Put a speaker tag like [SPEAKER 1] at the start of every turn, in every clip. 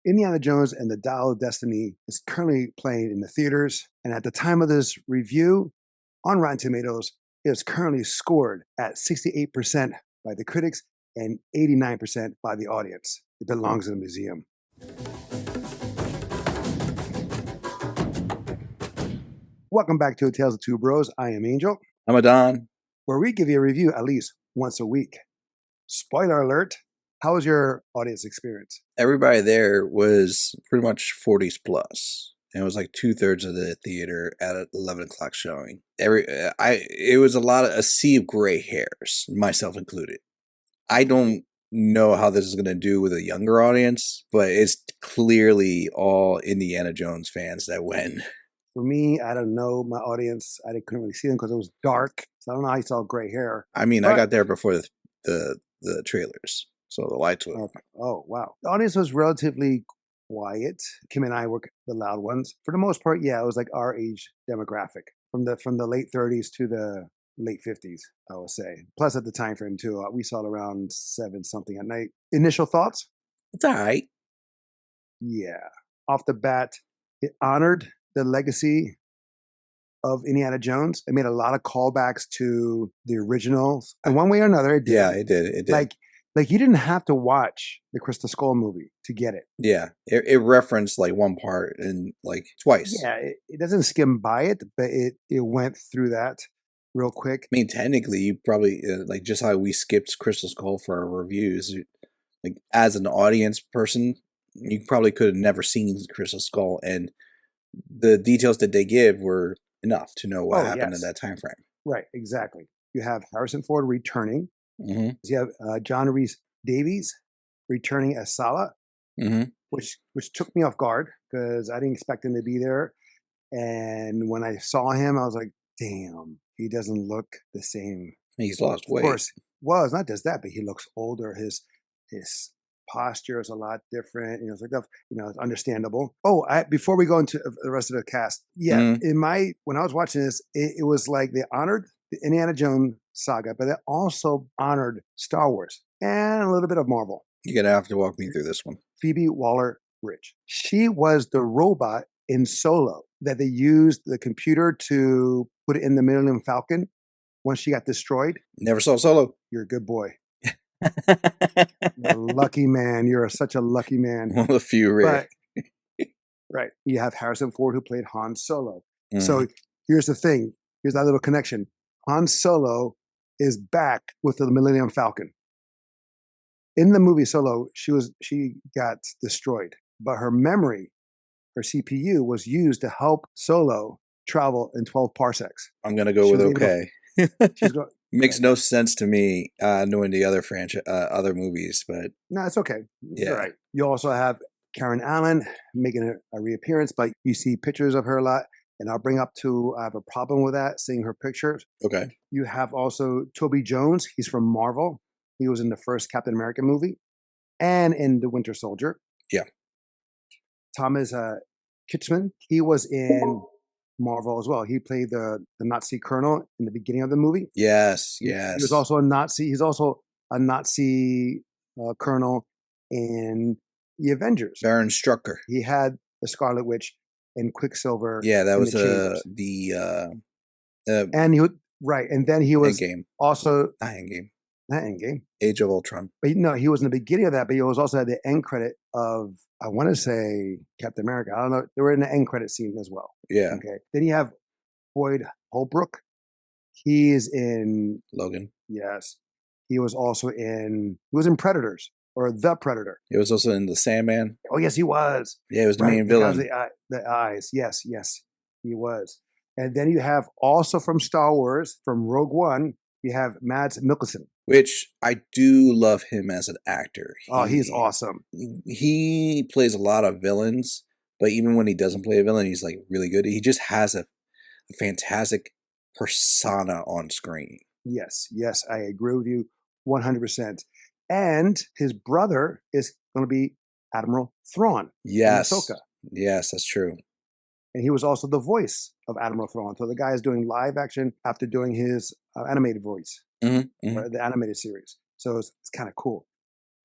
[SPEAKER 1] Indiana Jones and the Dial of Destiny is currently playing in the theaters. And at the time of this review on Rotten Tomatoes, it is currently scored at 68% by the critics and 89% by the audience. It belongs in a museum. Welcome back to Tales of Two Bros. I am Angel,
[SPEAKER 2] I'm Adan.
[SPEAKER 1] where we give you a review at least once a week. Spoiler alert, how was your audience experience?
[SPEAKER 2] Everybody there was pretty much 40s plus. And it was like 2/3 of the theater at an 11 o'clock showing. It was a sea of gray hairs, myself included. I don't know how this is going to do with a younger audience, but it's clearly all Indiana Jones fans that went.
[SPEAKER 1] For me, I don't know my audience. Couldn't really see them because it was dark. So I don't know how I saw gray hair.
[SPEAKER 2] I mean, I got there before the trailers, so the lights were.
[SPEAKER 1] Okay. Oh, wow. The audience was relatively quiet. Kim and I were the loud ones. For the most part, yeah, it was like our age demographic from the late 30s to the late 50s, I would say. Plus at the time frame too. We saw it around 7 something at night. Initial thoughts?
[SPEAKER 2] It's all right.
[SPEAKER 1] Yeah. Off the bat, it honored the legacy of Indiana Jones. It made a lot of callbacks to the originals. And one way or another, it did.
[SPEAKER 2] Yeah, it did. It did.
[SPEAKER 1] Like you didn't have to watch the Crystal Skull movie to get it.
[SPEAKER 2] Yeah, it referenced like one part and like twice.
[SPEAKER 1] Yeah, it doesn't skim by it, but it went through that real quick.
[SPEAKER 2] I mean, technically, you probably like just how we skipped Crystal Skull for our reviews. Like as an audience person, you probably could have never seen Crystal Skull, and the details that they give were enough to know what happened in that time frame.
[SPEAKER 1] Right, exactly. You have Harrison Ford returning.
[SPEAKER 2] Mm-hmm.
[SPEAKER 1] You have John Rhys Davies returning as Sala, which took me off guard because I didn't expect him to be there. And when I saw him, I was like, "Damn, he doesn't look the same."
[SPEAKER 2] He's lost weight.
[SPEAKER 1] Of course, well, it's not just that, but he looks older. His posture is a lot different. It's like it's understandable. Oh, before we go into the rest of the cast, when I was watching this, it was like they honored the Indiana Jones saga, but they also honored Star Wars and a little bit of Marvel.
[SPEAKER 2] You're gonna have to walk me through this one.
[SPEAKER 1] Phoebe Waller-Bridge. She was the robot in Solo that they used the computer to put it in the Millennium Falcon once she got destroyed.
[SPEAKER 2] Never saw Solo.
[SPEAKER 1] You're a good boy. You're a lucky man. You're such a lucky man.
[SPEAKER 2] One of the few rare.
[SPEAKER 1] Right. You have Harrison Ford who played Han Solo. So here's the thing. Here's that little connection. Han Solo is back with the Millennium Falcon. In the movie Solo, she got destroyed, but her memory, her CPU, was used to help Solo travel in 12 parsecs.
[SPEAKER 2] I'm gonna go with okay. Makes no sense to me knowing the other other movies, but
[SPEAKER 1] no, it's okay. It's all right. You also have Karen Allen making a reappearance, but you see pictures of her a lot. And I have a problem with that, seeing her pictures.
[SPEAKER 2] Okay.
[SPEAKER 1] You have also Toby Jones. He's from Marvel. He was in the first Captain America movie and in The Winter Soldier.
[SPEAKER 2] Yeah.
[SPEAKER 1] Thomas Kitchman, he was in Marvel as well. He played the Nazi colonel in the beginning of the movie.
[SPEAKER 2] Yes.
[SPEAKER 1] He was also a Nazi. He's also a Nazi colonel in the Avengers.
[SPEAKER 2] Baron Strucker.
[SPEAKER 1] He had the Scarlet Witch and Quicksilver.
[SPEAKER 2] Yeah, that was
[SPEAKER 1] and he would and then he was
[SPEAKER 2] Endgame.
[SPEAKER 1] Also
[SPEAKER 2] Not Endgame. Age of Ultron.
[SPEAKER 1] But no, he was in the beginning of that, but he was also at the end credit of, I want to say, Captain America. I don't know. They were in the end credit scene as well.
[SPEAKER 2] Yeah.
[SPEAKER 1] Okay. Then you have Boyd Holbrook. He is in
[SPEAKER 2] Logan.
[SPEAKER 1] Yes. He was in Predators, or The Predator.
[SPEAKER 2] He was also in The Sandman.
[SPEAKER 1] Oh, yes, he was.
[SPEAKER 2] Yeah, he was the main villain.
[SPEAKER 1] The eyes. Yes, he was. And then you have also from Star Wars, from Rogue One, you have Mads Mikkelsen.
[SPEAKER 2] Which I do love him as an actor.
[SPEAKER 1] He's awesome.
[SPEAKER 2] He plays a lot of villains, but even when he doesn't play a villain, he's like really good. He just has a fantastic persona on screen.
[SPEAKER 1] Yes, I agree with you 100%. And his brother is going to be Admiral Thrawn.
[SPEAKER 2] Yes.
[SPEAKER 1] In Ahsoka.
[SPEAKER 2] Yes, that's true.
[SPEAKER 1] And he was also the voice of Admiral Thrawn. So the guy is doing live action after doing his animated voice, the animated series. So it's kind of cool.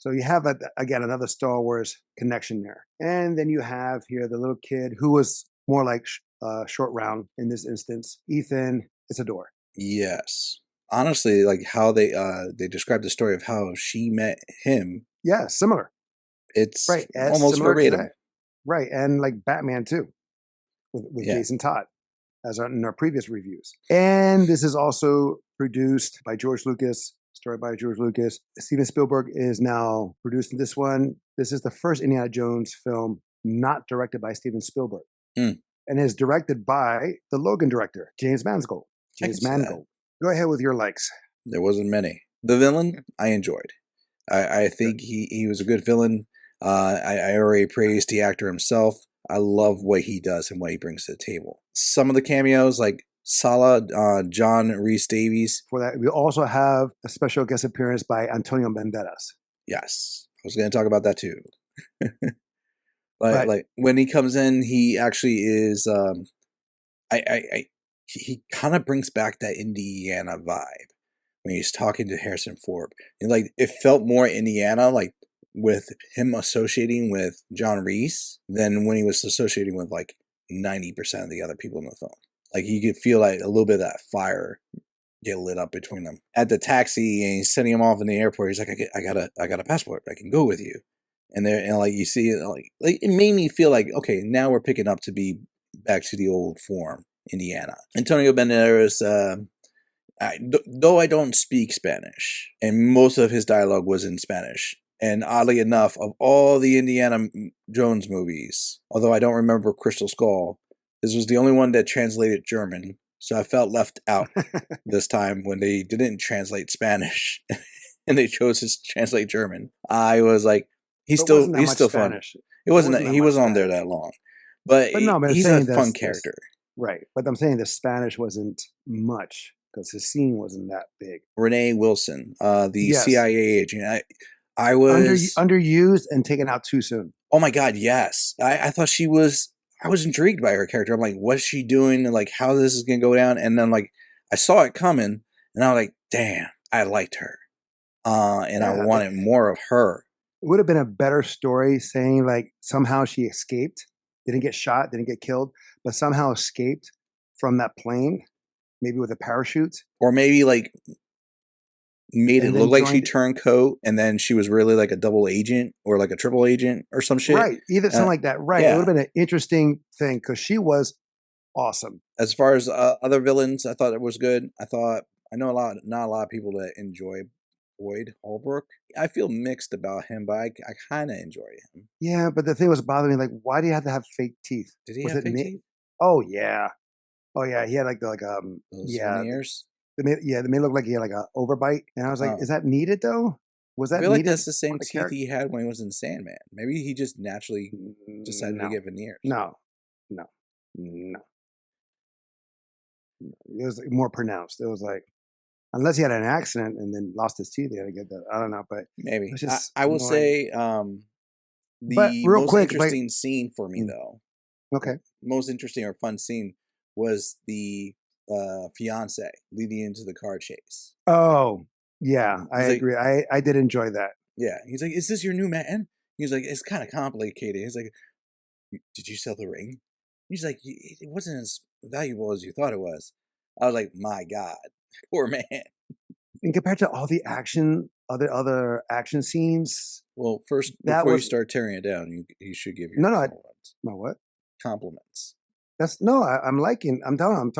[SPEAKER 1] So you have, again, another Star Wars connection there. And then you have here the little kid who was more like Short Round in this instance. Ethan Isidore.
[SPEAKER 2] Yes. Honestly, like how they described the story of how she met him.
[SPEAKER 1] Yeah, similar.
[SPEAKER 2] It's
[SPEAKER 1] Right. As
[SPEAKER 2] almost
[SPEAKER 1] similar,
[SPEAKER 2] verbatim.
[SPEAKER 1] right. And like Batman too, with
[SPEAKER 2] Yeah.
[SPEAKER 1] Jason Todd, as in our previous reviews. And this is also produced by George Lucas, story by George Lucas. Steven Spielberg is now producing this one. This is the first Indiana Jones film not directed by Steven Spielberg.
[SPEAKER 2] Mm.
[SPEAKER 1] And is directed by the Logan director, James Mangold.
[SPEAKER 2] I can see that.
[SPEAKER 1] Go ahead with your likes.
[SPEAKER 2] There wasn't many. The villain, I enjoyed. I think he was a good villain. I already praised the actor himself. I love what he does and what he brings to the table. Some of the cameos, like Sala, John Rhys Davies.
[SPEAKER 1] For that, we also have a special guest appearance by Antonio Banderas.
[SPEAKER 2] Yes, I was going to talk about that too. Like when he comes in, he actually is. He kind of brings back that Indiana vibe when he's talking to Harrison Ford. And like it felt more Indiana, like with him associating with John Rhys than when he was associating with like 90% of the other people in the film. Like you could feel like a little bit of that fire get lit up between them. At the taxi, and he's sending him off in the airport. He's like, I got a passport. I can go with you. And there, and like you see it, like it made me feel like, okay, now we're picking up to be back to the old form, Indiana. Antonio Banderas, though I don't speak Spanish, and most of his dialogue was in Spanish. And oddly enough, of all the Indiana Jones movies, although I don't remember Crystal Skull, this was the only one that translated German. So I felt left out this time when they didn't translate Spanish and they chose to translate German. I was like, he's still fun. It wasn't he wasn't on there that long. But no, but he's a fun character.
[SPEAKER 1] Right. But I'm saying the Spanish wasn't much because his scene wasn't that big.
[SPEAKER 2] Renee Wilson, the CIA agent. I was
[SPEAKER 1] underused and taken out too soon.
[SPEAKER 2] Oh my God, yes. I thought she was. I was intrigued by her character. I'm like, what's she doing? And like, how this is gonna go down? And then like, I saw it coming, and I was like, damn, I liked her, and I wanted more of her.
[SPEAKER 1] It would have been a better story saying like somehow she escaped, didn't get shot, didn't get killed, but somehow escaped from that plane, maybe with a parachute,
[SPEAKER 2] or maybe like made it look like she turned coat and then she was really like a double agent or like a triple agent or some shit.
[SPEAKER 1] Right. Either something like that. Right. Yeah. It would have been an interesting thing because she was awesome.
[SPEAKER 2] As far as other villains, I thought it was good. I know not a lot of people that enjoy Boyd Holbrook. I feel mixed about him, but I kind of enjoy him.
[SPEAKER 1] Yeah, but the thing was bothering me, like, why do you have to have fake teeth?
[SPEAKER 2] Did he have fake teeth?
[SPEAKER 1] Oh yeah. He had like
[SPEAKER 2] those veneers.
[SPEAKER 1] They made it look like he had like an overbite, and I was like, "Is that needed though? Was that?" I feel
[SPEAKER 2] like that's the same teeth he had when he was in Sandman. Maybe he just naturally decided to get veneers.
[SPEAKER 1] No. It was more pronounced. It was like, unless he had an accident and then lost his teeth, he had to get that. I don't know, but
[SPEAKER 2] maybe. I will say the most interesting scene for me though.
[SPEAKER 1] Okay.
[SPEAKER 2] Most interesting or fun scene was the fiance leading into the car chase.
[SPEAKER 1] Oh, yeah, I agree. I did enjoy that.
[SPEAKER 2] Yeah, he's like, "Is this your new man?" He's like, "It's kind of complicated." He's like, "Did you sell the ring?" He's like, "It wasn't as valuable as you thought it was." I was like, "My God, poor man."
[SPEAKER 1] And compared to all the other action scenes,
[SPEAKER 2] well, first before you start tearing it down, you should give your compliments.
[SPEAKER 1] My what?
[SPEAKER 2] Compliments.
[SPEAKER 1] I'm talking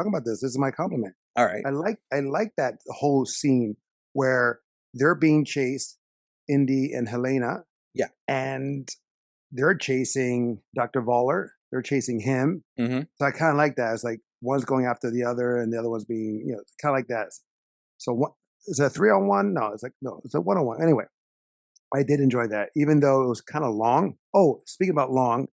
[SPEAKER 1] about this. This is my compliment.
[SPEAKER 2] All right.
[SPEAKER 1] I like that whole scene where they're being chased, Indy and Helena.
[SPEAKER 2] Yeah.
[SPEAKER 1] And they're chasing Dr. Voller. They're chasing him.
[SPEAKER 2] Mm-hmm.
[SPEAKER 1] So I kind of like that. It's like one's going after the other and the other one's being, kind of like that. So is it a 3-on-1? No, it's a 1-on-1. Anyway, I did enjoy that, even though it was kind of long. Oh, speaking about long,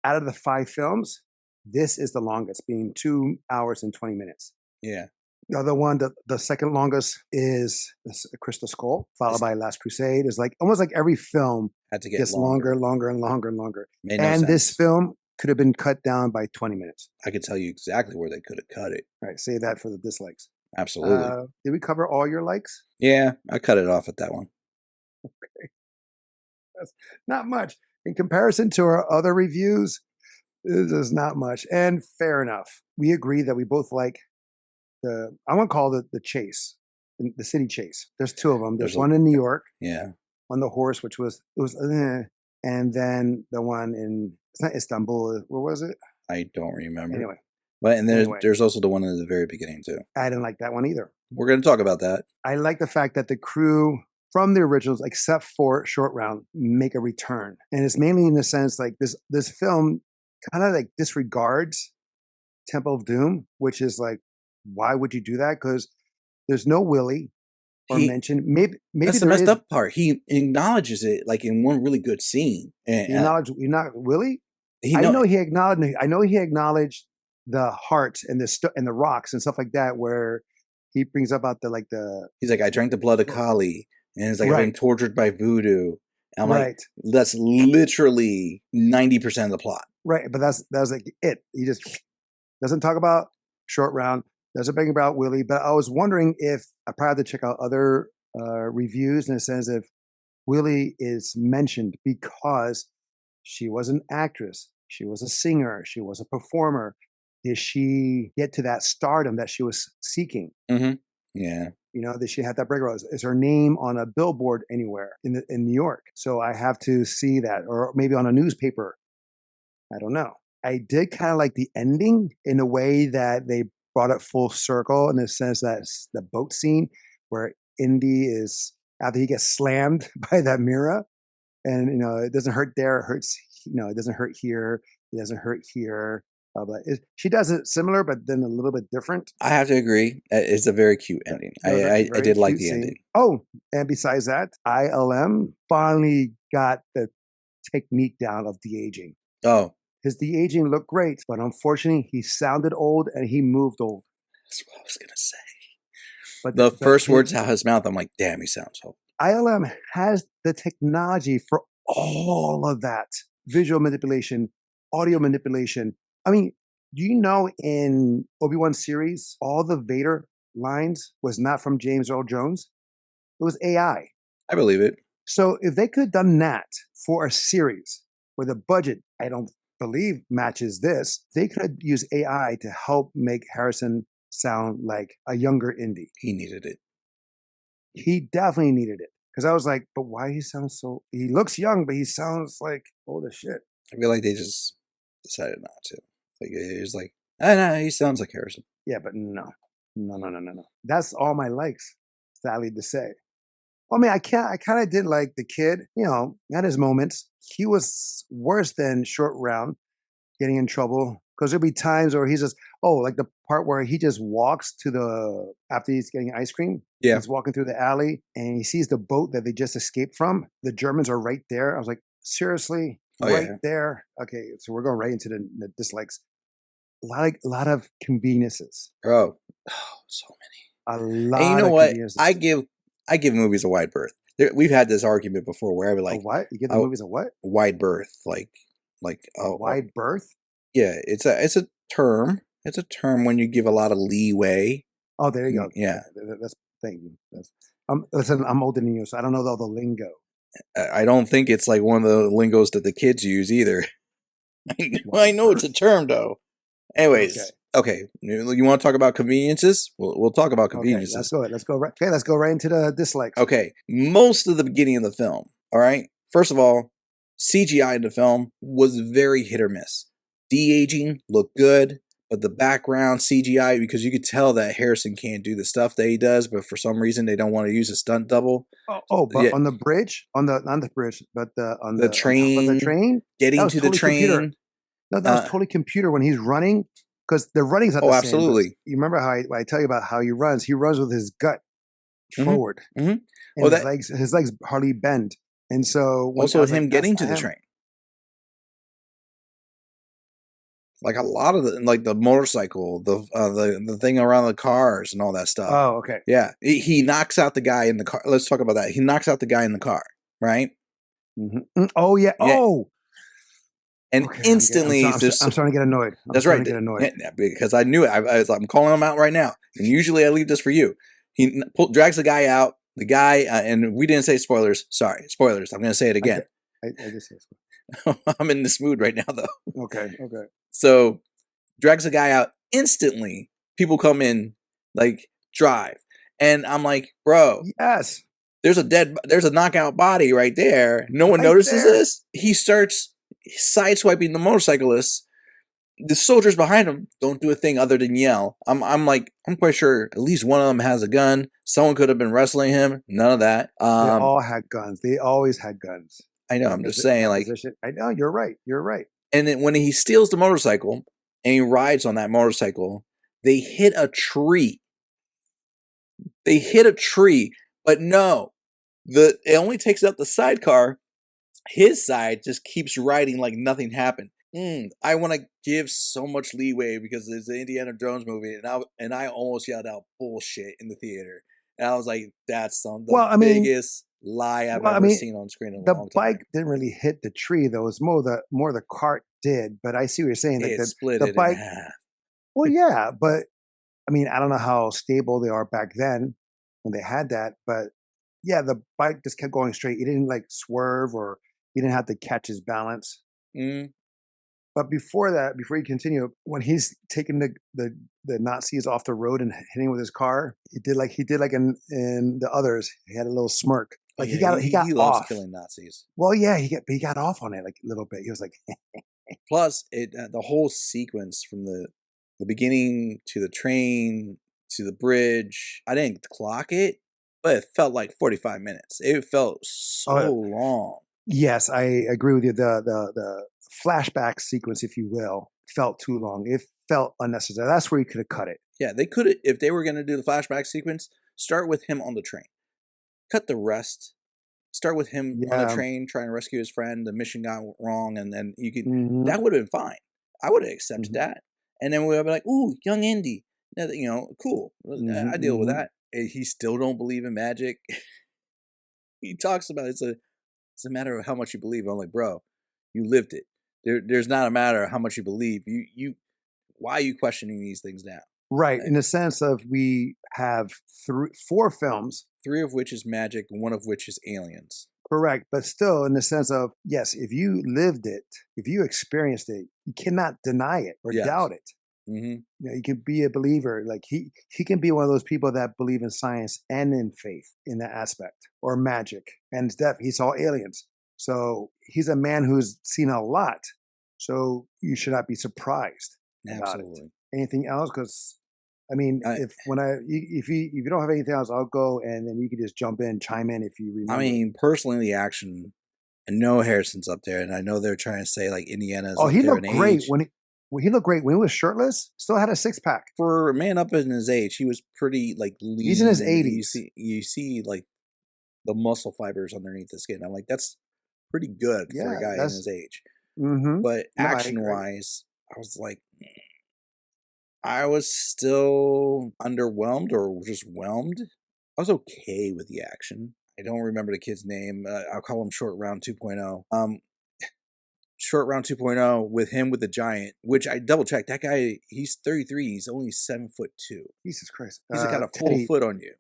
[SPEAKER 1] out of the 5 films, this is the longest, being 2 hours and 20 minutes.
[SPEAKER 2] Yeah.
[SPEAKER 1] The other one, the second longest is Crystal Skull, followed by Last Crusade. It's like almost like every film
[SPEAKER 2] had to get
[SPEAKER 1] gets longer and longer.
[SPEAKER 2] Made no sense.
[SPEAKER 1] This film could have been cut down by 20 minutes.
[SPEAKER 2] I could tell you exactly where they could have cut it.
[SPEAKER 1] All right, save that for the dislikes.
[SPEAKER 2] Absolutely.
[SPEAKER 1] Did we cover all your likes?
[SPEAKER 2] Yeah, I cut it off at that one.
[SPEAKER 1] That's not much in comparison to our other reviews. This is not much, and fair enough. We agree that we both like I'm gonna call it the chase, the city chase. There's two of them. There's one in New York,
[SPEAKER 2] yeah,
[SPEAKER 1] on the horse, which was and then the one in it's not Istanbul. Where was it?
[SPEAKER 2] I don't remember.
[SPEAKER 1] Anyway,
[SPEAKER 2] but and there's also the one in the very beginning too.
[SPEAKER 1] I didn't like that one either.
[SPEAKER 2] We're going to talk about that.
[SPEAKER 1] I like the fact that the crew from the originals, except for Short Round, make a return, and it's mainly in the sense like this film kind of like disregards Temple of Doom, which is like, why would you do that? Because there's no Willie or mentioned. Maybe
[SPEAKER 2] that's the messed up part. He acknowledges it like in one really good scene. And
[SPEAKER 1] you not Willie. I know he acknowledged the heart and the rocks and stuff like that, where he brings up about
[SPEAKER 2] he's like, I drank the blood of Kali, and it's like, I've been tortured by voodoo. And I'm like, that's literally 90% of the plot.
[SPEAKER 1] Right, but that was like it. He just doesn't talk about Short Round, doesn't bring about Willie. But I was wondering if I probably have to check out other reviews in a sense if Willie is mentioned because she was an actress, she was a singer, she was a performer. Did she get to that stardom that she was seeking?
[SPEAKER 2] Mm-hmm. Yeah.
[SPEAKER 1] You know, that she had that breakthrough. Is her name on a billboard anywhere in New York? So I have to see that, or maybe on a newspaper. I don't know. I did kind of like the ending in a way that they brought it full circle in the sense that the boat scene where Indy is, after he gets slammed by that mirror, and, you know, it doesn't hurt there, it hurts, you know, it doesn't hurt here, it doesn't hurt here. But she does it similar, but then a little bit different.
[SPEAKER 2] I have to agree. It's a very cute ending. I did like the ending.
[SPEAKER 1] Oh, and besides that, ILM finally got the technique down of de-aging.
[SPEAKER 2] Oh.
[SPEAKER 1] His de-aging looked great, but unfortunately, he sounded old and he moved old.
[SPEAKER 2] That's what I was going to say. But the first words out of his mouth, I'm like, damn, he sounds old.
[SPEAKER 1] ILM has the technology for all of that. Visual manipulation, audio manipulation. I mean, do you know in Obi-Wan series, all the Vader lines was not from James Earl Jones? It was AI.
[SPEAKER 2] I believe it.
[SPEAKER 1] So if they could have done that for a series where the budget, I don't believe, matches this, they could have used AI to help make Harrison sound like a younger Indy.
[SPEAKER 2] He needed it.
[SPEAKER 1] He definitely needed it. Because I was like, but why he sounds so... He looks young, but he sounds like old as shit.
[SPEAKER 2] I feel like they just decided not to. Like, it's like, no, he sounds like Harrison.
[SPEAKER 1] Yeah, but no. That's all my likes, sadly to say. I mean, I kind of did like the kid, you know, at his moments. He was worse than Short Round, getting in trouble. Because there'll be times where he's just, like the part where he just walks to after he's getting ice cream.
[SPEAKER 2] Yeah.
[SPEAKER 1] He's walking through the alley and he sees the boat that they just escaped from. The Germans are right there. I was like, seriously? There? Okay, so we're going right into the dislikes. A lot of conveniences.
[SPEAKER 2] Oh, so many. A lot. And you know what? I give movies a wide berth. We've had this argument before where I would like,
[SPEAKER 1] what? You give the movies a what?
[SPEAKER 2] Wide berth, like
[SPEAKER 1] a wide berth.
[SPEAKER 2] Yeah, it's a term. It's a term when you give a lot of leeway.
[SPEAKER 1] Oh, there you go.
[SPEAKER 2] Yeah,
[SPEAKER 1] that's thank you. Listen, I'm older than you, so I don't know all the lingo.
[SPEAKER 2] I don't think it's like one of the lingos that the kids use either. I know it's a term though. Anyways, okay. You want to talk about conveniences? We'll talk about conveniences.
[SPEAKER 1] Okay, let's go right into the dislikes.
[SPEAKER 2] Okay, most of the beginning of the film. All right. First of all, CGI in the film was very hit or miss. De-aging looked good, but the background CGI, because you could tell that Harrison can't do the stuff that he does, but for some reason they don't want to use a stunt double.
[SPEAKER 1] But on the bridge, not the bridge, but on the
[SPEAKER 2] train,
[SPEAKER 1] on the train,
[SPEAKER 2] getting to the train.
[SPEAKER 1] Computer. No, that was totally computer when he's running, because the running's not the same.
[SPEAKER 2] Absolutely.
[SPEAKER 1] You remember how I tell you about how he runs? He runs with his gut forward, and his legs hardly bend, and so
[SPEAKER 2] also him getting to the train. Like a lot of the motorcycle, the thing around the cars and all that stuff.
[SPEAKER 1] Oh, okay.
[SPEAKER 2] Yeah. He knocks out the guy in the car. Let's talk about that. He knocks out the guy in the car, right?
[SPEAKER 1] Mm-hmm. Oh, yeah. Oh.
[SPEAKER 2] And instantly...
[SPEAKER 1] I'm starting to get annoyed.
[SPEAKER 2] That's right. Because I knew it. I'm calling him out right now. And usually I leave this for you. He drags the guy out. The guy, and we didn't say spoilers. Sorry, spoilers. I'm going to say it again.
[SPEAKER 1] I just said
[SPEAKER 2] I'm in this mood right now, though.
[SPEAKER 1] okay.
[SPEAKER 2] So drags a guy out instantly. People come in, like, drive. And I'm like, bro,
[SPEAKER 1] Yes.
[SPEAKER 2] there's a knockout body right there. No one
[SPEAKER 1] Right
[SPEAKER 2] notices
[SPEAKER 1] there.
[SPEAKER 2] this. He starts sideswiping the motorcyclist. The soldiers behind him don't do a thing other than yell. I'm quite sure at least one of them has a gun. Someone could have been wrestling him. None of that.
[SPEAKER 1] They all had guns. They always had guns.
[SPEAKER 2] I know. I'm just saying, like,
[SPEAKER 1] I know. You're right.
[SPEAKER 2] and then when he steals the motorcycle and he rides on that motorcycle, they hit a tree. But no, it only takes out the sidecar. His side just keeps riding like nothing happened. I want to give so much leeway because it's the Indiana Jones movie, and I almost yelled out bullshit in the theater. And I was like, "That's the biggest lie I've ever seen on screen in a long time."
[SPEAKER 1] The bike didn't really hit the tree, though. It was more the cart did. But I see what you're saying. Like
[SPEAKER 2] it split it
[SPEAKER 1] bike.
[SPEAKER 2] in half.
[SPEAKER 1] Well, yeah, but I mean, I don't know how stable they are back then when they had that, but yeah, the bike just kept going straight. He didn't like swerve or he didn't have to catch his balance. But before that, before you continue, when he's taking the Nazis off the road and hitting with his car, he did like in the others. He had a little smirk. Like he got
[SPEAKER 2] he loves
[SPEAKER 1] off.
[SPEAKER 2] killing Nazis.
[SPEAKER 1] Well, yeah, he got off on it like a little bit. He was like,
[SPEAKER 2] plus the whole sequence from the beginning to the train to the bridge. I didn't clock it, but it felt like 45 minutes. It felt so long.
[SPEAKER 1] Yes, I agree with you. The flashback sequence, if you will, felt too long. It felt unnecessary. That's where you could have cut it.
[SPEAKER 2] Yeah, they could have, if they were going to do the flashback sequence, start with him on the train. Cut the rest. Start with him on the train trying to rescue his friend. The mission got wrong, and then you could. That would have been fine. I would have accepted that. And then we would be like, "Ooh, young Indy, cool. I deal with that." And he still don't believe in magic. He talks about it's a matter of how much you believe. I'm like, bro, you lived it. There's not a matter of how much you believe. You why are you questioning these things now?
[SPEAKER 1] Right. In the sense of we have 4 films.
[SPEAKER 2] 3 of which is magic, 1 of which is aliens.
[SPEAKER 1] Correct. But still, in the sense of, yes, if you lived it, if you experienced it, you cannot deny it or doubt it. You can be a believer. Like he can be one of those people that believe in science and in faith in that aspect, or magic. And he saw aliens. So he's a man who's seen a lot. So you should not be surprised about it. Anything else? Because I mean, if you don't have anything else, I'll go, and then you can just chime in if you remember.
[SPEAKER 2] I mean, personally, the action. I know Harrison's up there, and I know they're trying to say like Indiana's.
[SPEAKER 1] Oh, he looked great he looked great when he was shirtless. Still had a 6-pack.
[SPEAKER 2] For a man up in his age, he was pretty like lean.
[SPEAKER 1] He's in his 80s.
[SPEAKER 2] You see like the muscle fibers underneath the skin. I'm like, that's pretty good for a guy in his age. But action-wise, I was like, I was still underwhelmed or just whelmed. I was okay with the action. I don't remember the kid's name. I'll call him Short Round 2.0. Short Round 2.0 with him with the giant, which I double checked. That guy, he's 33. He's only 7'2".
[SPEAKER 1] Jesus Christ!
[SPEAKER 2] He's got a full foot on you.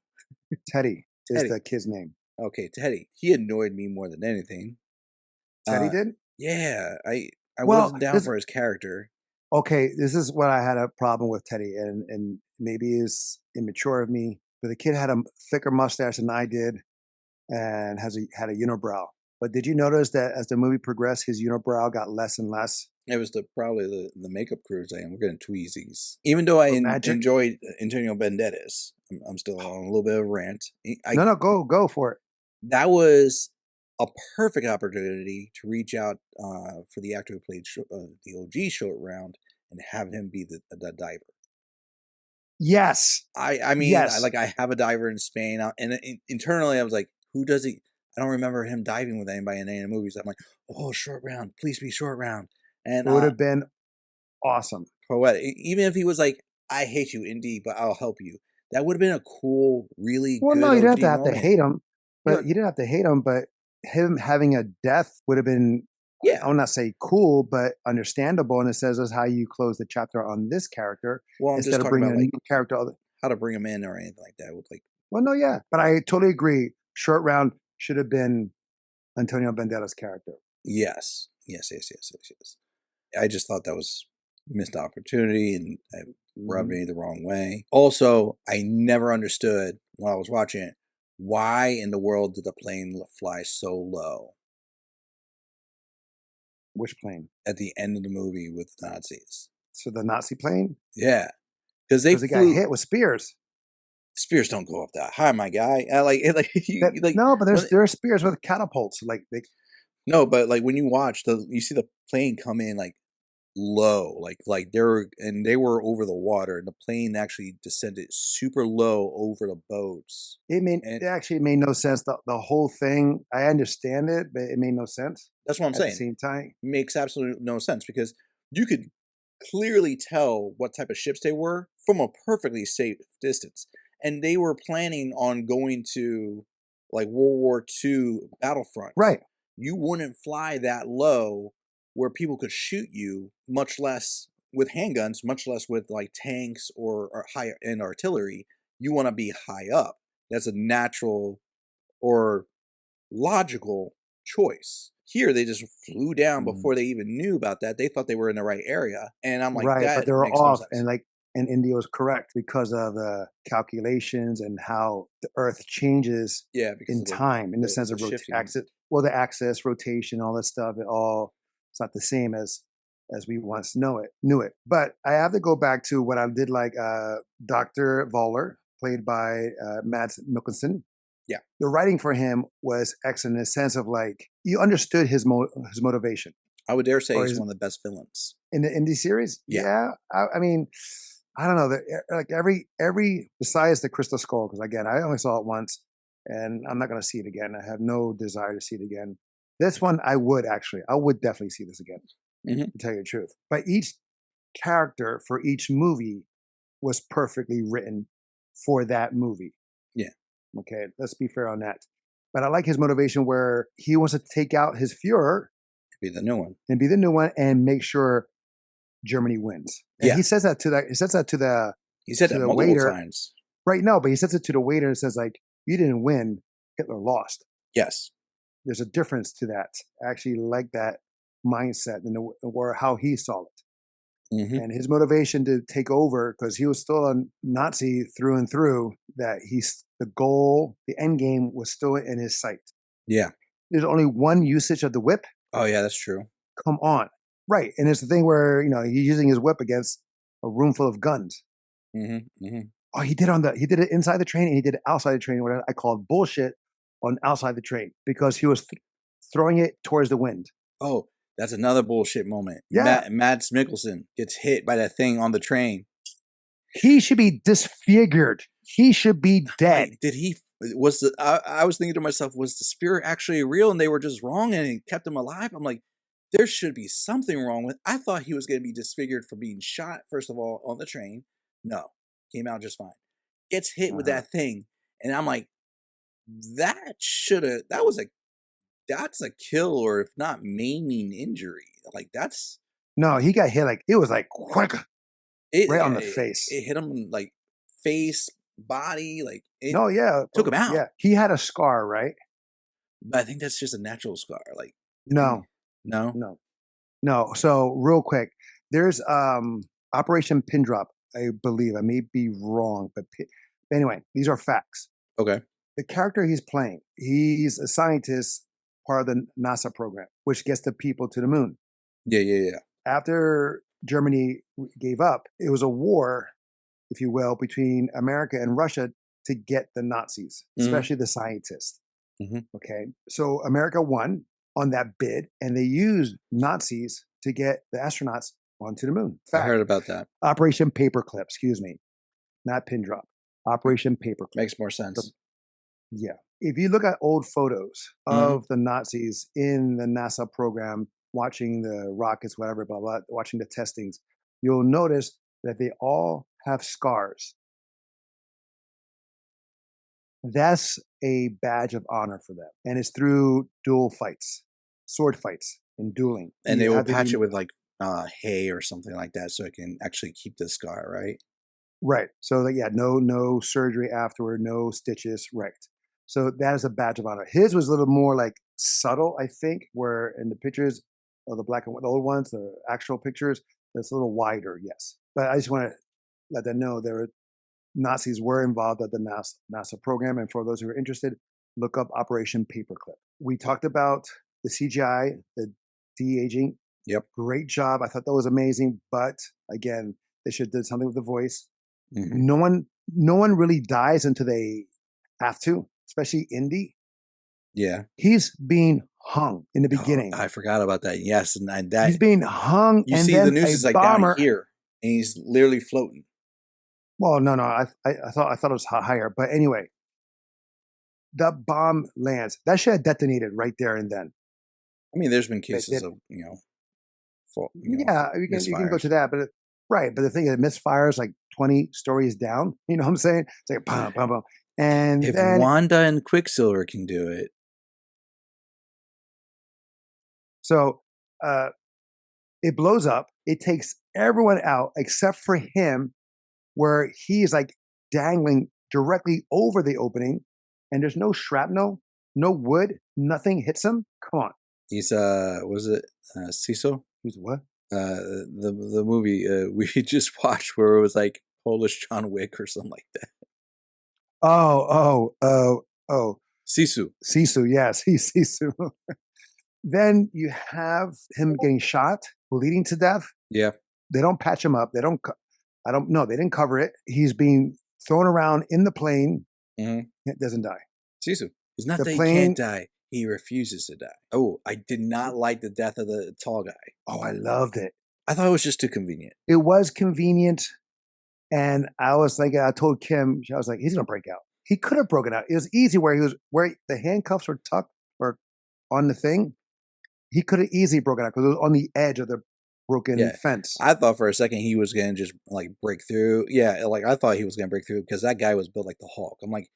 [SPEAKER 1] Teddy is the kid's name.
[SPEAKER 2] Okay, Teddy. He annoyed me more than anything.
[SPEAKER 1] Teddy did?
[SPEAKER 2] Yeah, I wasn't down for his character.
[SPEAKER 1] Okay, this is what I had a problem with Teddy, and maybe it's immature of me, but the kid had a thicker mustache than I did, and had a unibrow. But did you notice that as the movie progressed, his unibrow got less and less?
[SPEAKER 2] It was probably the makeup crew saying we're going to tweezies. Even though I enjoyed Antonio Banderas, I'm still on a little bit of a rant.
[SPEAKER 1] No, go for it.
[SPEAKER 2] That was a perfect opportunity to reach out for the actor who played the OG Short Round and have him be the diver.
[SPEAKER 1] Yes.
[SPEAKER 2] I mean, yes. I have a diver in Spain, and internally I was like, who does he? I don't remember him diving with anybody in any of the movies. I'm like, oh, Short Round, please be Short Round. And
[SPEAKER 1] it would have been awesome.
[SPEAKER 2] Poetic. Even if he was like, I hate you, Indy, but I'll help you. That would have been a cool, really good
[SPEAKER 1] no, you didn't have
[SPEAKER 2] moment.
[SPEAKER 1] To hate him. But you didn't have to hate him, but him having a death would have been, I will not say cool, but understandable. And it says is how you close the chapter on this character.
[SPEAKER 2] Well, I'm
[SPEAKER 1] instead
[SPEAKER 2] just
[SPEAKER 1] of bringing
[SPEAKER 2] about,
[SPEAKER 1] a new character.
[SPEAKER 2] How to bring him in or anything like that with like
[SPEAKER 1] Well, no, yeah, but I totally agree. Short Round should have been Antonio Banderas' character.
[SPEAKER 2] Yes. Yes, yes, yes, yes, yes. I just thought that was missed opportunity and it rubbed
[SPEAKER 1] Hmm.
[SPEAKER 2] me the wrong way. Also, I never understood when I was watching it why in the world did the plane fly so low
[SPEAKER 1] Which plane?
[SPEAKER 2] at the end of the movie with the Nazis.
[SPEAKER 1] So the Nazi plane?
[SPEAKER 2] Yeah, because they
[SPEAKER 1] Because it got
[SPEAKER 2] flew.
[SPEAKER 1] hit with spears.
[SPEAKER 2] Spears don't go up that high, my guy. Like
[SPEAKER 1] That
[SPEAKER 2] you like
[SPEAKER 1] no, but
[SPEAKER 2] when
[SPEAKER 1] there are spears with catapults. Like they,
[SPEAKER 2] no, but like when you watch you see the plane come in like low, like they were over the water, and the plane actually descended super low over the boats,
[SPEAKER 1] it
[SPEAKER 2] and
[SPEAKER 1] actually made no sense. The whole thing, I understand it, but it made no sense
[SPEAKER 2] that's what I'm
[SPEAKER 1] at the
[SPEAKER 2] saying.
[SPEAKER 1] same time.
[SPEAKER 2] Makes absolutely no sense because you could clearly tell what type of ships they were from a perfectly safe distance. And they were planning on going to like World War II battlefronts.
[SPEAKER 1] Right.
[SPEAKER 2] You wouldn't fly that low where people could shoot you, much less with handguns, much less with like tanks or high end artillery. You want to be high up. That's a natural or logical choice. Here, they just flew down
[SPEAKER 1] Mhm.
[SPEAKER 2] before they even knew about that. They thought they were in the right area, and I'm like,
[SPEAKER 1] Right, but
[SPEAKER 2] that
[SPEAKER 1] they were
[SPEAKER 2] makes no
[SPEAKER 1] off, and
[SPEAKER 2] sense.
[SPEAKER 1] like, and India was correct because of the calculations and how the Earth changes
[SPEAKER 2] Yeah, because
[SPEAKER 1] in
[SPEAKER 2] of
[SPEAKER 1] time in the sense
[SPEAKER 2] the
[SPEAKER 1] of
[SPEAKER 2] shifting.
[SPEAKER 1] axis. Well, the axis, rotation, all that stuff. It all it's not the same as we once knew it. But I have to go back to what I did like. Dr. Voller, played by Mads Mikkelsen.
[SPEAKER 2] Yeah,
[SPEAKER 1] The writing for him was excellent in the sense of like you understood his motivation
[SPEAKER 2] I would dare say
[SPEAKER 1] or
[SPEAKER 2] he's
[SPEAKER 1] his
[SPEAKER 2] one of the best villains.
[SPEAKER 1] in the indie series.
[SPEAKER 2] Yeah.
[SPEAKER 1] Yeah, I mean, I don't know. Like every besides the Crystal Skull, because again, I only saw it once, and I'm not going to see it again. I have no desire to see it again. This one, I would definitely see this again,
[SPEAKER 2] Hmm.
[SPEAKER 1] to tell you the truth. But each character for each movie was perfectly written for that movie.
[SPEAKER 2] Yeah,
[SPEAKER 1] Okay, let's be fair on that. But I like his motivation where he wants to take out his Fuhrer
[SPEAKER 2] be the new one.
[SPEAKER 1] and be the new one and make sure Germany wins. And
[SPEAKER 2] Yeah,
[SPEAKER 1] he says that to
[SPEAKER 2] he said that
[SPEAKER 1] the
[SPEAKER 2] multiple
[SPEAKER 1] waiter.
[SPEAKER 2] times.
[SPEAKER 1] Right, no, but he says it to the waiter and says like, "You didn't win, Hitler lost."
[SPEAKER 2] Yes.
[SPEAKER 1] There's a difference to that. I actually like that mindset and or how he saw it.
[SPEAKER 2] Hmm.
[SPEAKER 1] And his motivation to take over because he was still a Nazi through and through. That he's the goal, the end game was still in his sight.
[SPEAKER 2] Yeah.
[SPEAKER 1] There's only one usage of the whip.
[SPEAKER 2] Oh yeah, that's true.
[SPEAKER 1] Come on, right? And it's the thing where he's using his whip against a room full of guns.
[SPEAKER 2] Hmm. Hmm.
[SPEAKER 1] Oh, he did it inside the train and he did it outside the train. What I called bullshit on outside the train because he was throwing it towards the wind.
[SPEAKER 2] Oh, that's another bullshit moment.
[SPEAKER 1] Yeah,
[SPEAKER 2] Mads Mikkelsen gets hit by that thing on the train.
[SPEAKER 1] he should be disfigured. He should be dead.
[SPEAKER 2] Like, did he? Was the? I was thinking to myself, was the spirit actually real, and they were just wrong, and it kept him alive? I'm like, there should be something wrong with. I thought he was going to be disfigured for being shot. First of all, on the train, no, came out just fine. Gets hit with
[SPEAKER 1] Uh-huh.
[SPEAKER 2] that thing, and I'm like, that should have. That was a. That's a kill, or if not maiming injury. Like that's
[SPEAKER 1] No, he got hit like it was like quick
[SPEAKER 2] it.
[SPEAKER 1] right on the
[SPEAKER 2] It
[SPEAKER 1] face.
[SPEAKER 2] hit him like face, body, like it
[SPEAKER 1] No, yeah,
[SPEAKER 2] took him out.
[SPEAKER 1] yeah. He had a scar, right?
[SPEAKER 2] But I think that's just a natural scar. Like I think
[SPEAKER 1] No,
[SPEAKER 2] no.
[SPEAKER 1] no, no. So real quick, there's Operation Pin Drop. I believe I may be wrong, but anyway, these are facts.
[SPEAKER 2] Okay.
[SPEAKER 1] The character he's playing, he's a scientist, part of the NASA program, which gets the people to the moon.
[SPEAKER 2] Yeah, yeah, yeah.
[SPEAKER 1] After Germany gave up, it was a war, if you will, between America and Russia to get the Nazis,
[SPEAKER 2] Mhm,
[SPEAKER 1] especially the scientists.
[SPEAKER 2] mhm.
[SPEAKER 1] Okay. So America won on that bid, and they used Nazis to get the astronauts onto the moon.
[SPEAKER 2] I heard
[SPEAKER 1] Fact.
[SPEAKER 2] about that.
[SPEAKER 1] Operation Paperclip, excuse me, not pin drop. Operation Paperclip.
[SPEAKER 2] Makes more
[SPEAKER 1] The
[SPEAKER 2] sense.
[SPEAKER 1] Yeah. If you look at old photos
[SPEAKER 2] Mhm.
[SPEAKER 1] of the Nazis in the NASA program, watching the rockets, whatever, blah, blah, watching the testings, you'll notice that they all have scars. That's a badge of honor for them. And it's through duel fights, sword fights, and dueling.
[SPEAKER 2] And they
[SPEAKER 1] You
[SPEAKER 2] will
[SPEAKER 1] have to
[SPEAKER 2] patch
[SPEAKER 1] be,
[SPEAKER 2] it with like hay or something like that so it can actually keep the scar, right?
[SPEAKER 1] Right. So that, yeah, no surgery afterward, no stitches. Right. So that is a badge of honor. His was a little more like subtle, I think, where in the pictures of the black and white, the old ones, the actual pictures, it's a little wider. Yes. But I just want to let them know there were Nazis were involved at the NASA program, and for those who are interested, look up Operation Paperclip. We talked about the CGI, the de-aging.
[SPEAKER 2] Yep.
[SPEAKER 1] Great job. I thought that was amazing, but again, they should have done something with the voice.
[SPEAKER 2] Mm-hmm.
[SPEAKER 1] No one really dies until they have to, especially Indy.
[SPEAKER 2] Yeah.
[SPEAKER 1] He's being hung in the beginning.
[SPEAKER 2] I forgot about that. Yes, and
[SPEAKER 1] he's being hung,
[SPEAKER 2] you
[SPEAKER 1] and
[SPEAKER 2] see
[SPEAKER 1] then
[SPEAKER 2] the news
[SPEAKER 1] a
[SPEAKER 2] is like
[SPEAKER 1] bomber,
[SPEAKER 2] down here, and he's literally floating.
[SPEAKER 1] Well, no, I thought it was higher, but anyway, the bomb lands. That should have detonated right there and then.
[SPEAKER 2] I mean, there's been cases of
[SPEAKER 1] yeah, you can go to that, but right. But the thing is, it misfires like 20 stories down. You know what I'm saying? It's like boom, boom, boom. And
[SPEAKER 2] if
[SPEAKER 1] then
[SPEAKER 2] Wanda and Quicksilver can do it,
[SPEAKER 1] so it blows up. It takes everyone out except for him, where he's like dangling directly over the opening, and there's no shrapnel, no wood, nothing hits him. Come on.
[SPEAKER 2] He's was it Cecil?
[SPEAKER 1] He's what?
[SPEAKER 2] The movie we just watched where it was like Polish John Wick or something like that.
[SPEAKER 1] Oh.
[SPEAKER 2] Sisu.
[SPEAKER 1] Yes, he's Sisu. Then you have him getting shot, bleeding to death.
[SPEAKER 2] Yeah.
[SPEAKER 1] They don't patch him up. They don't they didn't cover it. He's being thrown around in the plane.
[SPEAKER 2] Mm-hmm.
[SPEAKER 1] It doesn't die.
[SPEAKER 2] Sisu. It's not that he can't die. He refuses to die. Oh, I did not like the death of the tall guy.
[SPEAKER 1] Oh, I loved it.
[SPEAKER 2] I thought it was just too convenient.
[SPEAKER 1] It was convenient. And I was like, I told Kim, I was like, he's going to break out. He could have broken out. It was easy where the handcuffs were tucked or on the thing. He could have easily broken out because it was on the edge of the broken fence.
[SPEAKER 2] I thought for a second he was going to just like break through. Yeah, like I thought he was going to break through because that guy was built like the Hulk. I'm like,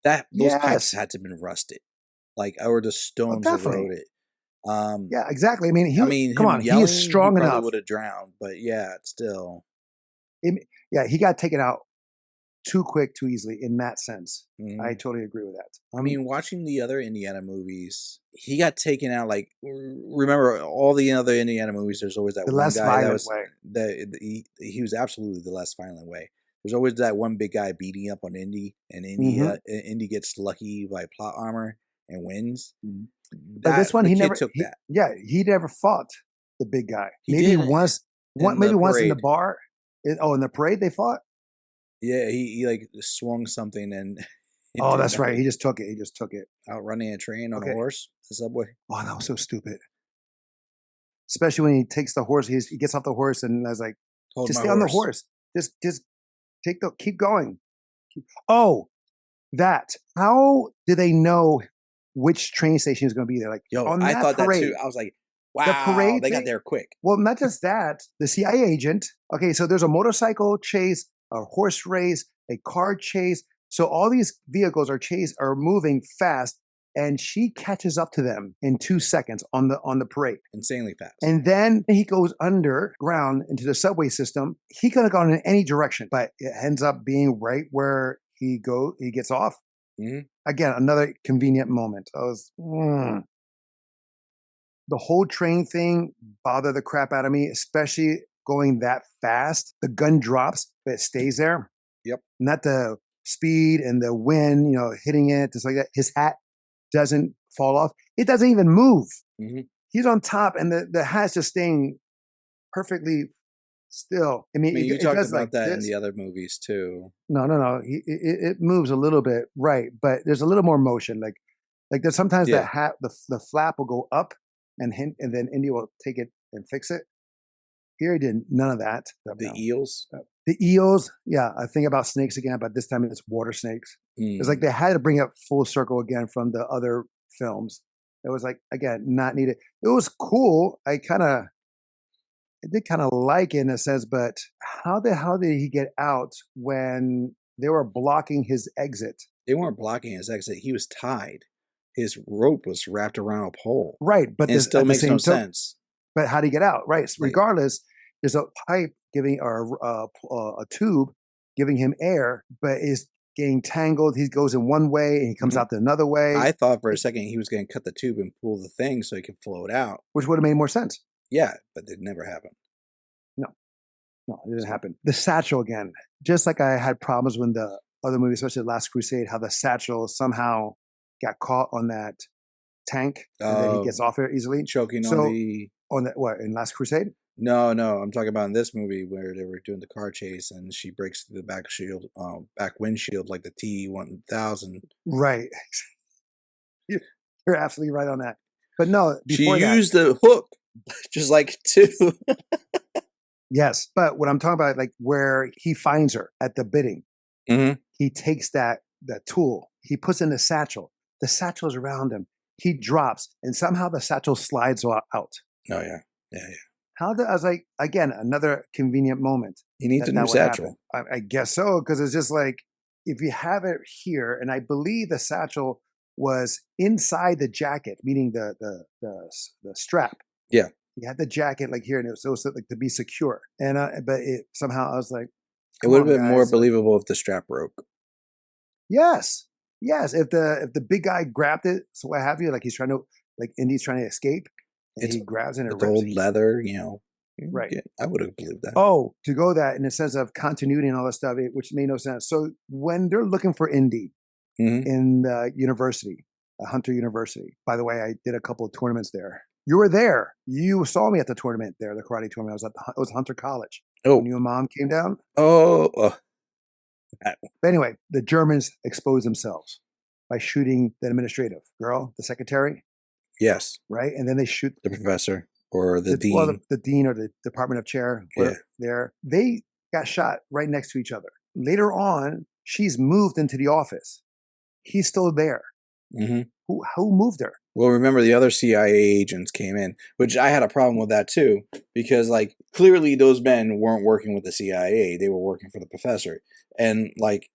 [SPEAKER 2] those pipes had to have been rusted, like or the stones eroded.
[SPEAKER 1] Yeah, exactly. I mean, come on,
[SPEAKER 2] yelling,
[SPEAKER 1] he is strong enough.
[SPEAKER 2] Probably would have drowned, but yeah, still.
[SPEAKER 1] He got taken out too quick, too easily in that sense.
[SPEAKER 2] Mm-hmm.
[SPEAKER 1] I totally agree with that.
[SPEAKER 2] I mean, watching the other Indiana movies, he got taken out. Like, remember all the other Indiana movies? There's always that
[SPEAKER 1] the
[SPEAKER 2] one
[SPEAKER 1] less
[SPEAKER 2] guy
[SPEAKER 1] violent
[SPEAKER 2] that was
[SPEAKER 1] way.
[SPEAKER 2] He was absolutely the less violent way. There's always that one big guy beating up on Indy, and Indy gets lucky by plot armor and wins.
[SPEAKER 1] Mm-hmm. But this one, he never took that. Yeah, he never fought the big guy. Maybe once in the bar. In the parade they fought.
[SPEAKER 2] Yeah, he like swung something and.
[SPEAKER 1] Oh, that's right. He just took it.
[SPEAKER 2] Outrunning a train on a horse, the subway.
[SPEAKER 1] Oh, that was so stupid. Especially when he takes the horse, he gets off the horse and I was like, just stay on the horse. Just keep going. Oh, that. How do they know which train station is going to be there? Like,
[SPEAKER 2] I thought parade, that too. I was like, wow, the parade they got there quick.
[SPEAKER 1] Well, not just that. The CIA agent. Okay, so there's a motorcycle chase, a horse race, a car chase. So all these vehicles are moving fast, and she catches up to them in 2 seconds on the parade.
[SPEAKER 2] Insanely fast. And
[SPEAKER 1] then he goes underground into the subway system. He could have gone in any direction, but it ends up being right where he gets off. Mm-hmm. Again, another convenient moment. The whole train thing bothered the crap out of me, especially going that fast. The gun drops, but it stays there.
[SPEAKER 2] Yep.
[SPEAKER 1] Not the speed and the wind, hitting it, just like that. His hat doesn't fall off. It doesn't even move. Mm-hmm. He's on top, and the hat's just staying perfectly still. I mean
[SPEAKER 2] you talked about that in the other movies too.
[SPEAKER 1] No. It moves a little bit, right? But there's a little more motion. Like there's sometimes that hat, the flap will go up, and then Indy will take it and fix it. Here he did none of that.
[SPEAKER 2] The eels.
[SPEAKER 1] The eels, yeah. I think about snakes again, but this time it's water snakes. It's like they had to bring it full circle again from the other films. It was like, again, not needed. It was cool. I did kind of like it in a sense, but how the hell did he get out when they were blocking his exit?
[SPEAKER 2] They weren't blocking his exit. He was tied. His rope was wrapped around a pole.
[SPEAKER 1] Right, but
[SPEAKER 2] it still makes no sense.
[SPEAKER 1] But how did he get out? Right. So regardless, there's a pipe giving a tube giving him air, but is getting tangled. He goes in one way and he comes out the another way.
[SPEAKER 2] I thought for a second he was going to cut the tube and pull the thing so he could float out.
[SPEAKER 1] Which would have made more sense.
[SPEAKER 2] Yeah, but it never happened.
[SPEAKER 1] No, it didn't happen. The satchel again, just like I had problems when the other movie, especially Last Crusade, how the satchel somehow got caught on that tank and then he gets off it easily.
[SPEAKER 2] Choking
[SPEAKER 1] on that what in Last Crusade?
[SPEAKER 2] No, I'm talking about in this movie where they were doing the car chase and she breaks through the back windshield like the T-1000.
[SPEAKER 1] Right. You're absolutely right on that. But no,
[SPEAKER 2] she used the hook just like two.
[SPEAKER 1] Yes, but what I'm talking about, like where he finds her at the bidding, he takes that tool, he puts in the satchel. The satchel's around him. He drops, and somehow the satchel slides out.
[SPEAKER 2] Oh yeah.
[SPEAKER 1] I was like, again, another convenient moment.
[SPEAKER 2] He needs a new satchel.
[SPEAKER 1] I guess so, because it's just like if you have it here, and I believe the satchel was inside the jacket, meaning the strap.
[SPEAKER 2] Yeah.
[SPEAKER 1] He had the jacket like here, and it was like to be secure. And but it somehow I was like,
[SPEAKER 2] it would have been more believable if the strap broke.
[SPEAKER 1] Yes. If the big guy grabbed it, so what have you? Like he's trying to, like Indy's trying to escape, and he grabs it and
[SPEAKER 2] the old leather, you know.
[SPEAKER 1] Right.
[SPEAKER 2] I would have believed that.
[SPEAKER 1] Oh, to go that in the sense of continuity and all that stuff, which made no sense. So when they're looking for Indy in the university, Hunter University. By the way, I did a couple of tournaments there. You were there. You saw me at the tournament there, the karate tournament. It was Hunter College. Oh, when you and Mom came down.
[SPEAKER 2] But
[SPEAKER 1] anyway, the Germans exposed themselves by shooting the administrative girl, the secretary.
[SPEAKER 2] Yes.
[SPEAKER 1] Right, and then they shoot
[SPEAKER 2] the professor or the dean.
[SPEAKER 1] Well, the dean or the department of chair. Yeah. There, they got shot right next to each other. Later on, she's moved into the office. He's still there. Who moved her?
[SPEAKER 2] Well, remember the other CIA agents came in, which I had a problem with that too, because like clearly those men weren't working with the CIA; they were working for the professor, and like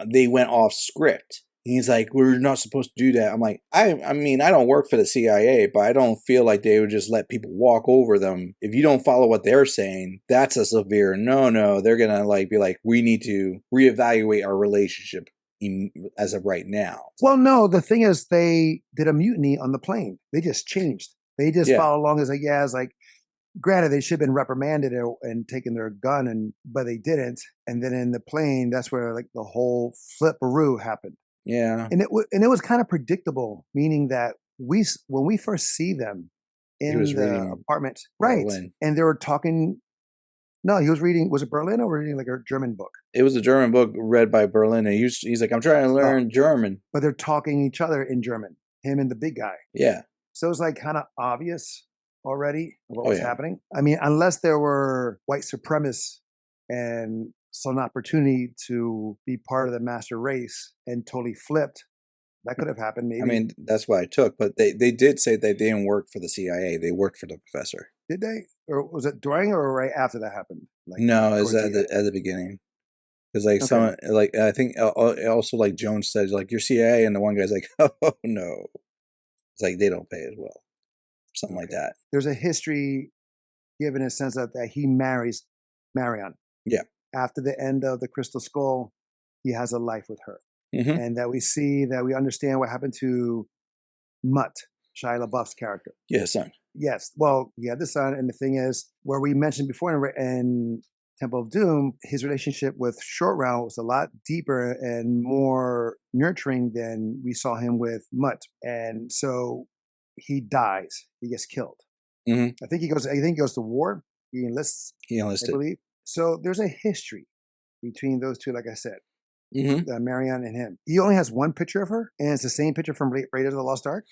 [SPEAKER 2] they went off script. He's like, "We're not supposed to do that." I'm like, I mean, I don't work for the CIA, but I don't feel like they would just let people walk over them. If you don't follow what they're saying, that's a severe no. They're gonna like be like, we need to reevaluate our relationship as of right now.
[SPEAKER 1] Well, no, the thing is they did a mutiny on the plane. They just changed. They just followed along as like, it's like, granted, they should have been reprimanded and taken their gun, but they didn't. And then in the plane, that's where like the whole flip-a-roo happened.
[SPEAKER 2] Yeah.
[SPEAKER 1] And it was kind of predictable, meaning that when we first see them in the apartment, right, and they were talking. No, he was reading. Was it Berlin or reading like a German book?
[SPEAKER 2] It was a German book read by Berlin, and he's like, I'm trying to learn German.
[SPEAKER 1] But they're talking each other in German. Him and the big guy.
[SPEAKER 2] Yeah.
[SPEAKER 1] So it was like kind of obvious already what was happening. I mean, unless there were white supremacists and saw an opportunity to be part of the master race and totally flipped, that could have happened. Maybe.
[SPEAKER 2] I mean, that's what I took, but they did say that they didn't work for the CIA; they worked for the professor.
[SPEAKER 1] Did they? Or was it during or right after that happened? Like,
[SPEAKER 2] no, it was at the beginning. Because like someone, like I think also like Jones said, like you're CIA, and the one guy's like, oh no, it's like they don't pay as well, something like that.
[SPEAKER 1] There's a history given a sense that he marries Marion.
[SPEAKER 2] Yeah.
[SPEAKER 1] After the end of the Crystal Skull, he has a life with her, and that we understand what happened to Mutt, Shia LaBeouf's character.
[SPEAKER 2] Yeah, son.
[SPEAKER 1] Yes. Well, he had the son, and the thing is, where we mentioned before in Temple of Doom, his relationship with Short Round was a lot deeper and more nurturing than we saw him with Mutt. And so he dies. He gets killed. I think he goes to war. He enlists. I believe. So there's a history between those two, like I said. Marianne and him. He only has one picture of her, and it's the same picture from Raiders of the Lost Ark.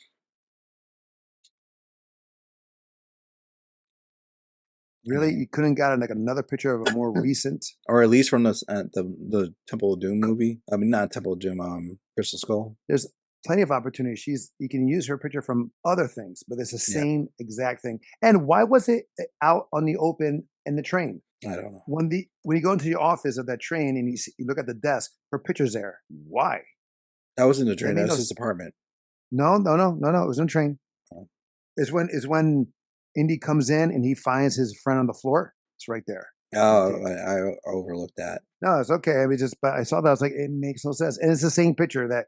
[SPEAKER 1] Really, you couldn't got like another picture of a more recent,
[SPEAKER 2] or at least from the Temple of Doom movie. I mean, not Temple of Doom, Crystal Skull.
[SPEAKER 1] There's plenty of opportunity. You can use her picture from other things, but it's the same exact thing. And why was it out on the open in the train?
[SPEAKER 2] I don't know.
[SPEAKER 1] When you go into the office of that train and you look at the desk, her picture's there. Why?
[SPEAKER 2] That was in the train. That was his apartment.
[SPEAKER 1] No. It was in the train. Oh. It's when Indy comes in and he finds his friend on the floor. It's right there.
[SPEAKER 2] Oh, I overlooked that.
[SPEAKER 1] No, it's okay. I mean, but I saw that. I was like, it makes no sense. And it's the same picture that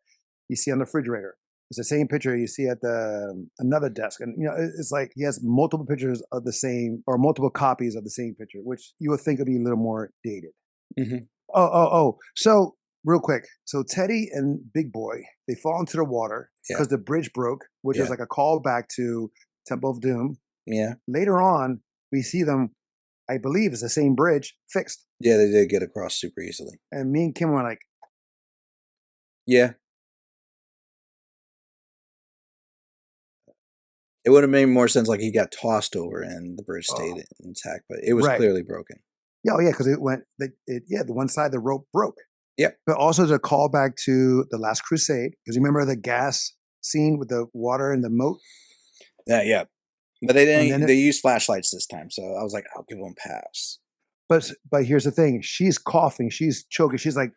[SPEAKER 1] you see on the refrigerator. It's the same picture you see at the another desk. And, it's like he has multiple pictures of the same or multiple copies of the same picture, which you would think would be a little more dated.
[SPEAKER 2] Mm-hmm.
[SPEAKER 1] Oh. So, real quick. So, Teddy and Big Boy, they fall into the water because the bridge broke, which is like a callback to Temple of Doom.
[SPEAKER 2] Yeah.
[SPEAKER 1] Later on, we see them, I believe it's the same bridge, fixed.
[SPEAKER 2] Yeah, they did get across super easily.
[SPEAKER 1] And me and Kim were like,
[SPEAKER 2] yeah. It would have made more sense like he got tossed over and the bridge stayed intact, but it was clearly broken.
[SPEAKER 1] Yeah, because it went, the one side of the rope broke.
[SPEAKER 2] Yep.
[SPEAKER 1] But also to call back to The Last Crusade, because you remember the gas scene with the water and the moat?
[SPEAKER 2] Yeah. But they didn't. They used flashlights this time, so I was like, I'll give them a pass.
[SPEAKER 1] But here's the thing: she's coughing, she's choking, she's like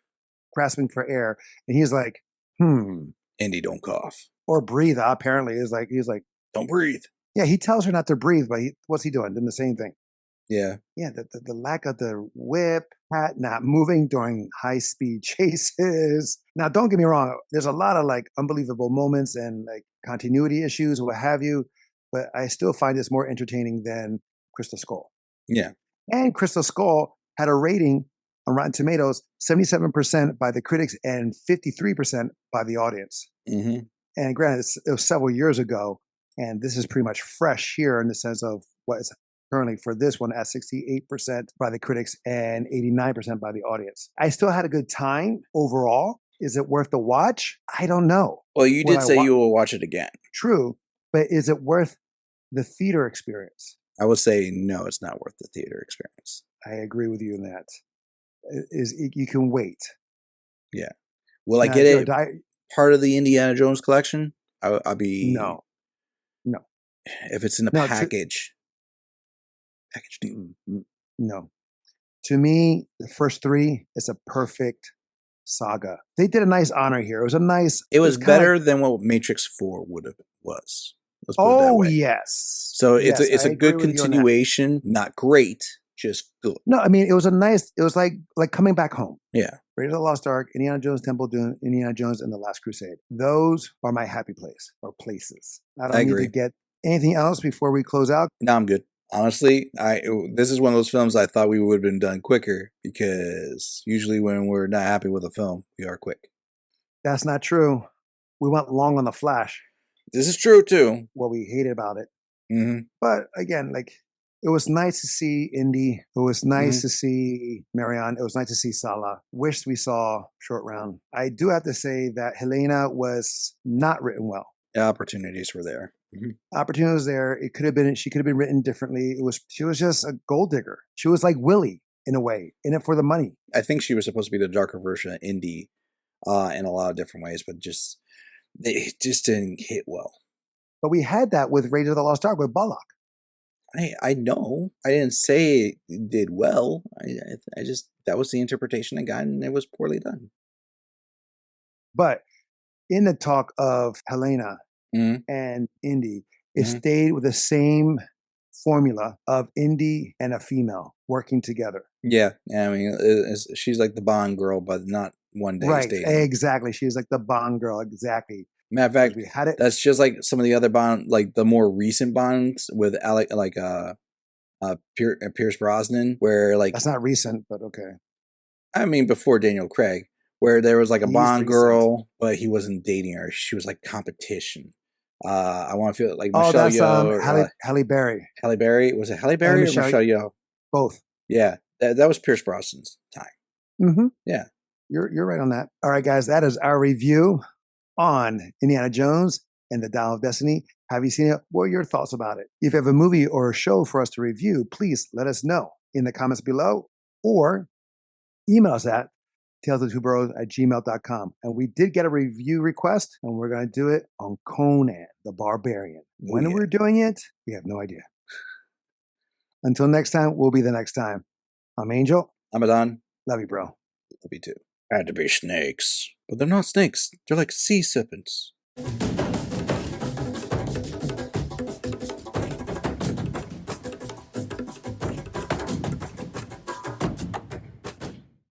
[SPEAKER 1] grasping for air, and he's like,
[SPEAKER 2] Indy, don't cough
[SPEAKER 1] or breathe. Apparently, he's like,
[SPEAKER 2] don't breathe.
[SPEAKER 1] Yeah, he tells her not to breathe, but what's he doing? Doing the same thing.
[SPEAKER 2] Yeah.
[SPEAKER 1] Yeah, the lack of the whip, hat not moving during high speed chases. Now, don't get me wrong. There's a lot of like unbelievable moments and like continuity issues, what have you. But I still find this more entertaining than Crystal Skull.
[SPEAKER 2] Yeah.
[SPEAKER 1] And Crystal Skull had a rating on Rotten Tomatoes, 77% by the critics and 53% by the audience.
[SPEAKER 2] Mm-hmm.
[SPEAKER 1] And granted, it was several years ago, and this is pretty much fresh here in the sense of what is currently for this one at 68% by the critics and 89% by the audience. I still had a good time overall. Is it worth the watch? I don't know.
[SPEAKER 2] Well, you did say you will watch it again.
[SPEAKER 1] True, but is it worth the theater experience?
[SPEAKER 2] I would say no, it's not worth the theater experience.
[SPEAKER 1] I agree with you in that. You can wait.
[SPEAKER 2] Yeah. Will I get it part of the Indiana Jones collection? I'll be...
[SPEAKER 1] No.
[SPEAKER 2] If it's in a package. Package deal.
[SPEAKER 1] No. To me, the first three is a perfect saga. They did a nice honor here. It was a nice...
[SPEAKER 2] It was better than what Matrix 4 was. Let's put it that way.
[SPEAKER 1] Yes.
[SPEAKER 2] So it's a good continuation. Not great, just good.
[SPEAKER 1] No, I mean, it was like coming back home.
[SPEAKER 2] Yeah.
[SPEAKER 1] Raiders of the Lost Ark, Indiana Jones Temple of Doom, Indiana Jones, and The Last Crusade. Those are my happy place or places. I don't need to get anything else before we close out.
[SPEAKER 2] No, I'm good. Honestly, this is one of those films I thought we would have been done quicker because usually when we're not happy with a film, we are quick.
[SPEAKER 1] That's not true. We went long on The Flash.
[SPEAKER 2] This is true too.
[SPEAKER 1] What we hated about it.
[SPEAKER 2] Mm-hmm.
[SPEAKER 1] But again, it was nice to see Indy. It was nice to see Marianne. It was nice to see Salah. Wished we saw Short Round. I do have to say that Helena was not written well.
[SPEAKER 2] The opportunities were there.
[SPEAKER 1] Mm-hmm. Opportunity was there. She could have been written differently. She was just a gold digger. She was like Willie in a way, in it for the money.
[SPEAKER 2] I think she was supposed to be the darker version of Indy in a lot of different ways, but it just didn't hit well. But
[SPEAKER 1] we had that with Raiders of the Lost Ark with Bullock.
[SPEAKER 2] I know. I didn't say it did well. I just, that was the interpretation I got, and it was poorly done.
[SPEAKER 1] But in the talk of Helena and Indy, it stayed with the same formula of Indy and a female working together.
[SPEAKER 2] Yeah. I mean, she's like the Bond girl, but not one day dating.
[SPEAKER 1] Exactly. She's like the Bond girl. Exactly.
[SPEAKER 2] Matter of fact, we had it. That's just like some of the other Bond, like the more recent Bonds with Pierce Brosnan, where like
[SPEAKER 1] that's not recent, but okay.
[SPEAKER 2] I mean, before Daniel Craig, where there was like a Bond girl, but he wasn't dating her. She was like competition. I want to feel like Michelle Yeoh.
[SPEAKER 1] Halle Berry.
[SPEAKER 2] Halle Berry. Was it Halle Berry or Michelle Yeoh?
[SPEAKER 1] Both.
[SPEAKER 2] Yeah, that was Pierce Brosnan's time.
[SPEAKER 1] Mm-hmm.
[SPEAKER 2] Yeah,
[SPEAKER 1] you're right on that. All right, guys, that is our review on Indiana Jones and the Dial of Destiny. Have you seen it? What are your thoughts about it? If you have a movie or a show for us to review, please let us know in the comments below or email us at talesoftheboroughs@gmail.com. And we did get a review request, and we're going to do it on Conan the Barbarian. When we're doing it, we have no idea. Until next time, we'll be the next time. I'm Angel.
[SPEAKER 2] I'm Adan.
[SPEAKER 1] Love you, bro.
[SPEAKER 2] Love you too. Had to be snakes. But they're not snakes. They're like sea serpents.